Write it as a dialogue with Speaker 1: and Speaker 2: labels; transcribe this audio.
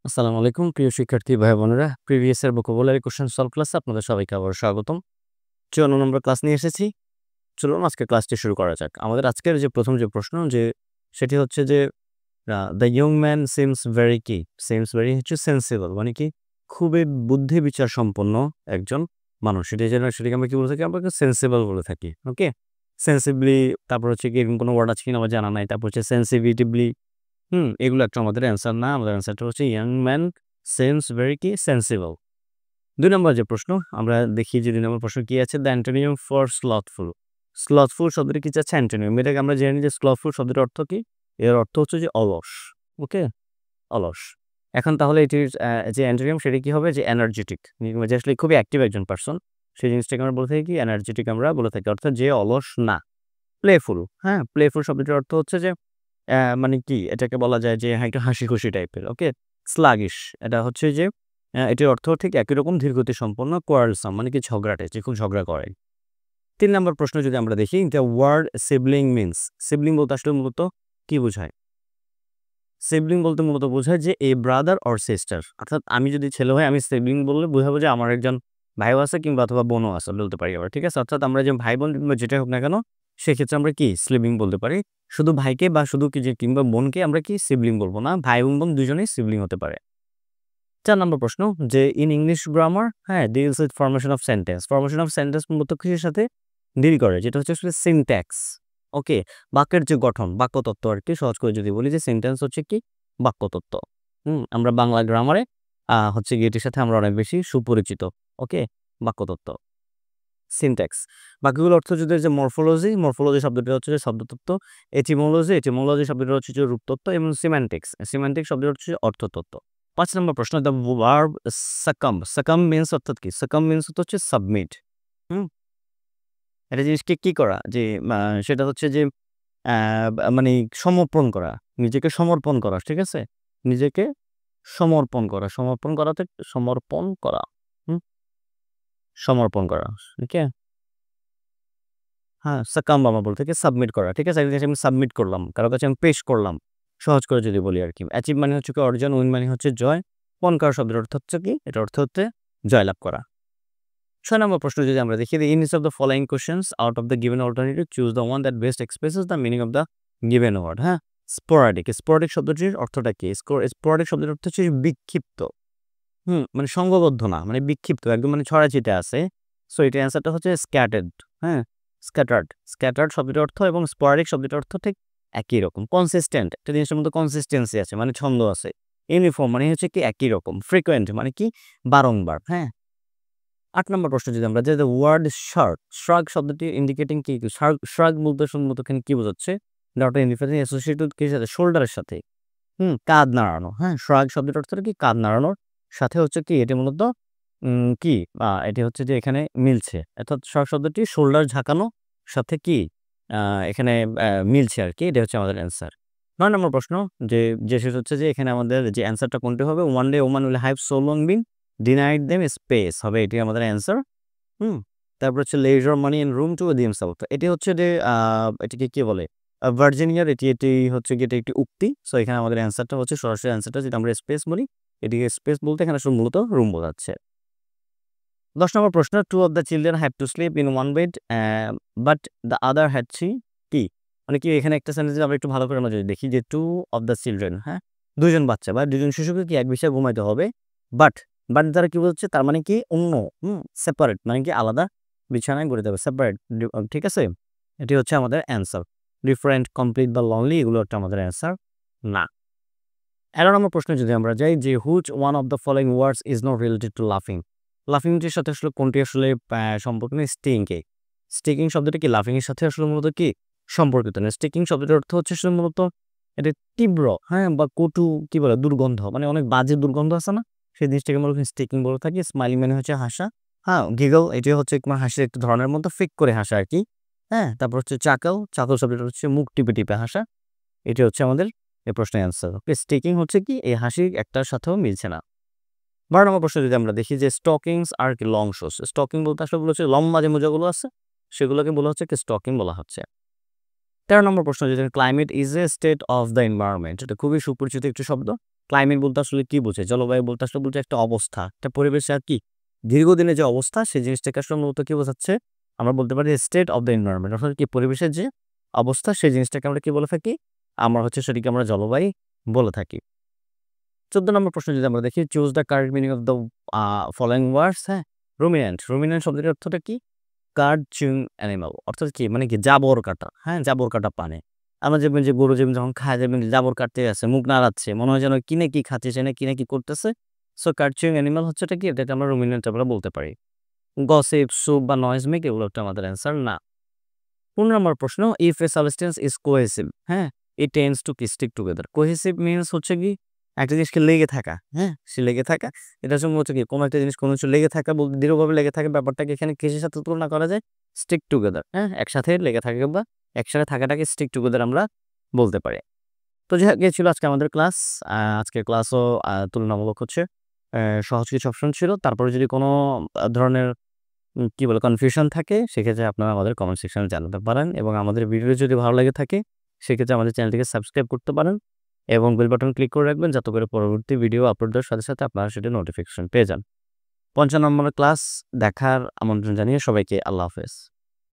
Speaker 1: আসসালামু আলাইকুম প্রিয় শিক্ষার্থী ভাই বোনেরা প্রিভিয়াস এর ভোকাবুলারি কোশ্চেন সলভ ক্লাসে আপনাদের সবাইকে আবার স্বাগতম 54 নম্বর ক্লাস নিয়ে এসেছি। চলুন আজকে ক্লাসটি শুরু করা যাক। আমাদের আজকের যে প্রথম যে প্রশ্ন সেটি হচ্ছে যে the young man seems very হচ্ছে সেন্সিবল মানে কি খুবই বুদ্ধি বিচার সম্পন্ন একজন মানুষ। সেটাকে আমরা কি বলে থাকি? আমরা সেন্সিবল বলে থাকি। ওকে, সেন্সিবলি, তারপর হচ্ছে কি এরকম কোনো ওয়ার্ড আছে কিনা আমার জানা নাই। তারপর হচ্ছে সেন্সিটিভলি, এগুলো একটা আমাদের অ্যান্সার না। আমাদের অ্যান্সারটা হচ্ছে young man seems very sensible. ২ নম্বর যে প্রশ্ন আমরা দেখি যে ২ নম্বর প্রশ্ন কি আছে? The antonym for স্লথফুল। স্লথফুল শব্দটি কি চাচ্ছে? অ্যান্টোনিম। এটাকে আমরা জেনে নিই যে স্লথফুল শব্দটির অর্থ কি? এর অর্থ হচ্ছে যে অলস। ওকে? অলস। এখন তাহলে এটির যে অ্যান্টোনিম সেটা কি হবে? যে এনার্জেটিক। যে আসলে খুবই অ্যাক্টিভ একজন পারসন। সেই জিনিসটাকে আমরা বলে থাকি কি? এনার্জেটিক আমরা বলে থাকি। অর্থাৎ যে অলস না। প্লেফুল, হ্যাঁ? প্লেফুল শব্দটির অর্থ হচ্ছে যে মানে কি এটাকে বলা যায় যে হ্যাঁ, একটু হাসিখুশি টাইপের। ওকে? স্লাগিশ, এটা হচ্ছে যে এটির অর্থ ঠিক একই রকম ধীরগতি সম্পন্ন। কোয়ারলসাম মানে কি ঝগড়াটে, যে খুব ঝগড়া করে। ৩ নম্বর প্রশ্ন যদি আমরা দেখি, the word sibling means. Sibling বলতে আসলে মূলত কি বোঝায়? সিবলিং বলতে মূলত বোঝায় যে এ ব্রাদার অর সিস্টার। অর্থাৎ আমি যদি ছেলে হই আমি সিবলিং বললে বোঝাবো যে আমার একজন ভাইও আছে কিংবা অথবা বোনও আছে বলতে পারি আবার। ঠিক আছে? অর্থাৎ আমরা যে ভাই-বোন কিংবা যেটাই হোক না কেন সেক্ষেত্রে আমরা কি সিবলিং বলতে পারি। শুধু ভাইকে বা শুধু কি যে কিংবা বোনকে আমরা কি সিবলিং বলব না। ভাই এবং বোন দুজনেই সিবলিং হতে পারে। ৪ নম্বর প্রশ্ন যে ইন ইংলিশ গ্রামার, হ্যাঁ, deals with formation of sentence. Formation of sentence মূলত কিসের সাথে ডিল করে? যেটা হচ্ছে আসলে সিনট্যাক্স। ওকে? বাক্যের যে গঠন, বাক্যতত্ত্ব আরকি সহজ করে যদি বলি যে সেন্টেন্স হচ্ছে কি বাক্যতত্ত্ব। আমরা বাংলা গ্রামারে হচ্ছে গিয়ে এটির সাথে আমরা অনেক বেশি সুপরিচিত। ওকে? বাক্যতত্ত্ব, সিনট্যাক্স। বাকিগুলোর অর্থ যদি যে মরফোলজি শব্দটি হচ্ছে যে শব্দতত্ত্ব, এটিমোলজি শব্দটি হচ্ছে যে রূপতত্ত্ব এবং সিম্যান্টিক্স শব্দটি হচ্ছে অর্থতত্ত্ব। ৫ নম্বর প্রশ্ন দ্য ভার্ব সাকাম মিন্স অর্থাৎ কি? সাকাম মিন্স হচ্ছে সাবমিট। হুম? একটা জিনিসকে কি করা? যে মা সেটা হচ্ছে যে অ্যা মানে সমর্পণ করা, নিজেকে সমর্পণ করা, ঠিক আছে? নিজেকে সমর্পণ করা, সমর্পণ করা, হুম? সমর্পণ করা। ওকে? হ্যাঁ, সাকাম্ব আমরা বলে থাকি সাবমিট করা। ঠিক আছে? একটা জিনিস আমি সাবমিট করলাম। কারো কাছে আমি পেশ করলাম। সহজ করে যদি বলি আরকি। অ্যাচিভ মানে হচ্ছে কি অর্জন, উইন মানে হচ্ছে জয়। পণ করা শব্দের অর্থ হচ্ছে কি? এটার অর্থ হচ্ছে জয়লাভ করা। ৬ নম্বর প্রশ্ন যদি আমরা দেখি, the in each of the following questions out of the given alternative choose the one that best expresses the meaning of the given word. হ্যাঁ? স্পোরাডিক শব্দটির অর্থটা কি? স্পোরাডিক শব্দের অর্থ হচ্ছে বিক্ষিপ্ত। মানে সংঘবদ্ধ না, মানে বিক্ষিপ্ত একদম মানে ছড়াছিটে আছে। সো এটার অ্যান্সারটা হচ্ছে স্ক্যাটার্ড, হ্যাঁ? স্ক্যাটার্ড শব্দটির অর্থ এবং স্পোরাডিক শব্দটির অর্থ ঠিক একই রকম। কনসিস্টেন্ট, একটা জিনিসের মধ্যে কনসিস্টেন্সি আছে মানে ছন্দ আছে। ইউনিফর্ম মানে হচ্ছে কি একই রকম। ফ্রিকোয়েন্ট মানে কি বারংবার, হ্যাঁ? ৮ নম্বর প্রশ্ন যদি আমরা যাই, দ্য ওয়ার্ড শ্রাগ শব্দটি ইন্ডিকেটিং কি? শ্রাগ বলতে সম্ভবত এখানে কি বোঝাচ্ছে? এটা ইন্ডিকেটিং অ্যাসোসিয়েটেড কিসের সাথে? শোল্ডারের সাথে। কাঁধ নাড়ানো, হ্যাঁ? শ্রাগ শব্দের অর্থটা কি? কাঁধ নাড়ানোর সাথে হচ্ছে কি এটি মূলত কি এটি হচ্ছে যে এখানে মিলছে। অর্থাৎ শ্রাগ শব্দটি শোল্ডার ঝাঁকানো সাথে কি আ এখানে মিলছে আরকি। এটা হচ্ছে আমাদের অ্যান্সার। ৯ নম্বর প্রশ্ন যে, সেটা হচ্ছে যে এখানে আমাদের যে অ্যান্সারটা কোনটি হবে? One day Oman will have so long bin denied them space হবে এটি আমাদের অ্যান্সার। হুম? তারপর হচ্ছে leisure money and room to themselves। এটি হচ্ছে যে এটিকে কি বলে? ভার্জিনিয়ার এটি হচ্ছে গিয়ে এটি একটি উক্তি। সো এখানে আমাদের অ্যান্সারটা হচ্ছে সরাসরি অ্যান্সারটা যেটা আমরা স্পেস বলি। এটিকে স্পেস বলতে এখানে আসলে মূলত রুম বোঝাচ্ছে। ১০ নম্বর প্রশ্ন, two of the children have to sleep in one bed but the other had three কি? মানে কি এখানে একটা সেন্টেন্স আমরা একটু ভালো করে আমরা যদি দেখি যে two of the children, হ্যাঁ? ২ জন বাচ্চা বা ২ জন শিশুকে কি এক বিছানায় ঘুমাইতে হবে। বাট, দ্বারা কি বোঝাচ্ছে? তার মানে কি অন্য, সেপারেট মানে কি আলাদা বিছানায় গড়িতে হবে। সেপারেট ঠিক আছে? এটি হচ্ছে আমাদের অ্যান্সার। ডিফারেন্ট, কমপ্লিট বা লনলি এগুলো হচ্ছে আমাদের অ্যান্সার না। ১১ নম্বর প্রশ্নে যদি আমরা যাই যে which one of the following words is not related to লাফিং। লাফিং টির সাথে আসলে কোনটি আসলে সম্পর্ক নেই? স্টিকিং শব্দটা কি লাফিং এর সাথে আসলে মূলত কি সম্পর্কিত না। স্টিকিং শব্দটার অর্থ হচ্ছে আসলে মূলত এটা তীব্র, হ্যাঁ? বা কটু কি বলে দুর্গন্ধ মানে অনেক বাজে দুর্গন্ধ আছে না? সেই জিনিসটাকে আমরা স্টিকিং বলে থাকি। স্মাইলিং মানে হচ্ছে হাসা। হ্যাঁ, গিগল এটি হচ্ছে তোমার হাসির একটা ধরনের মতো ফেক করে হাসা আরকি। হ্যাঁ? তারপর হচ্ছে চাকল শব্দটা হচ্ছে মুখ টিপে, টিপে হাসা। এটি হচ্ছে আমাদের এই প্রশ্নের অ্যান্সার। ওকে, স্টিকিং হচ্ছে কি এই হাসি একটার সাথেও মিলছে না। ১২ নম্বর প্রশ্ন যদি আমরা দেখি যে স্টকিংস আর কি লং শুজ। স্টকিং বলতে আসলে হচ্ছে লম্বা যে মোজাগুলো আছে সেগুলোকে বলা হচ্ছে কি স্টকিং বলা হচ্ছে। ১৩ নম্বর প্রশ্ন যদি climate is a state of the environment. এটা খুবই সুপরিচিত একটি শব্দ। ক্লাইমেট বলতে আসলে কি বোঝে? জলবায়ু বলতে আসলে বোঝায় একটা অবস্থা, একটা পরিবেশের কি দীর্ঘদিনের যে অবস্থা সেই জিনিসটাকে আসলে মূলত কি বোঝাচ্ছে? আমরা বলতে পারি স্টেট অফ দ্য এনভায়রনমেন্ট অর্থাৎ কি পরিবেশের যে অবস্থা সেই জিনিসটাকে আমরা কি বলে থাকি? আমরা হচ্ছে সেটিকে আমরা জলবায়ু বলে থাকি। ১৪ নম্বর প্রশ্ন যদি আমরা দেখি, choose the correct meaning of the following ওয়ার্ডস, হ্যাঁ? রুমিন্যান্ট, রুমিন্যান্ট শব্দটির অর্থটা কি? কার্ড চিউইং অ্যানিমাল অর্থাৎ কি? মানে কি জাবর কাটা, হ্যাঁ? জাবর কাটা প্রাণী। আমরা দেখবেন যে গরু যেমন যখন খায় দেখবেন জাবর কাটতে আছে, মুখ নাড়াচ্ছে। মনে হয় যেন কি না কি খাচ্ছে, সে না কি করতেছে। সো কার্ড চিউইং অ্যানিমাল হচ্ছেটা কি? এটাকে আমরা রুমিন্যান্ট আমরা বলতে পারি। গসিপ, সুপ বা নয়েজ মেক এগুলো হচ্ছে আমাদের অ্যান্সার না। ১৫ নম্বর প্রশ্ন, if a substance is cohesive, হ্যাঁ? It tends to stick together. Cohesive means হচ্ছে কি? একটা জিনিসকে লেগে থাকা, হ্যাঁ? সে লেগে থাকা। এটা হচ্ছে কি? কোনো একটা জিনিস কোনো কিছু লেগে থাকা বলতে দৃঢ়ভাবে লেগে থাকা ব্যাপারটাকে এখানে কিসের সাথে তুলনা করা যায়? স্টিক টুগেদার, হ্যাঁ? একসাথে লেগে থাকা বা একসাথে থাকাটাকে স্টিক টুগেদার আমরা বলতে পারি। তো যাই হোক, এই ছিল আজকে আমাদের ক্লাস। আজকের ক্লাসও তুলনামূলক হচ্ছে সহজ কিছু অপশন ছিল। তারপরে যদি কোনো ধরনের কি বলে কনফিউশন থাকে সেক্ষেত্রে আপনারা আমাদের কমেন্ট সেকশনে জানাতে পারেন এবং আমাদের ভিডিও যদি ভালো লেগে থাকে সেক্ষেত্রে আমাদের চ্যানেলটিকে সাবস্ক্রাইব করতে পারেন এবং বেল বাটন ক্লিক করে রাখবেন যাতে করে পরবর্তী ভিডিও আপলোড দেওয়ার সাথে সাথে আপনারা সেটা নোটিফিকেশন পেয়ে যান। ৫৫ নম্বরের ক্লাস দেখার আমন্ত্রণ জানিয়ে সবাইকে আল্লাহ হাফেজ।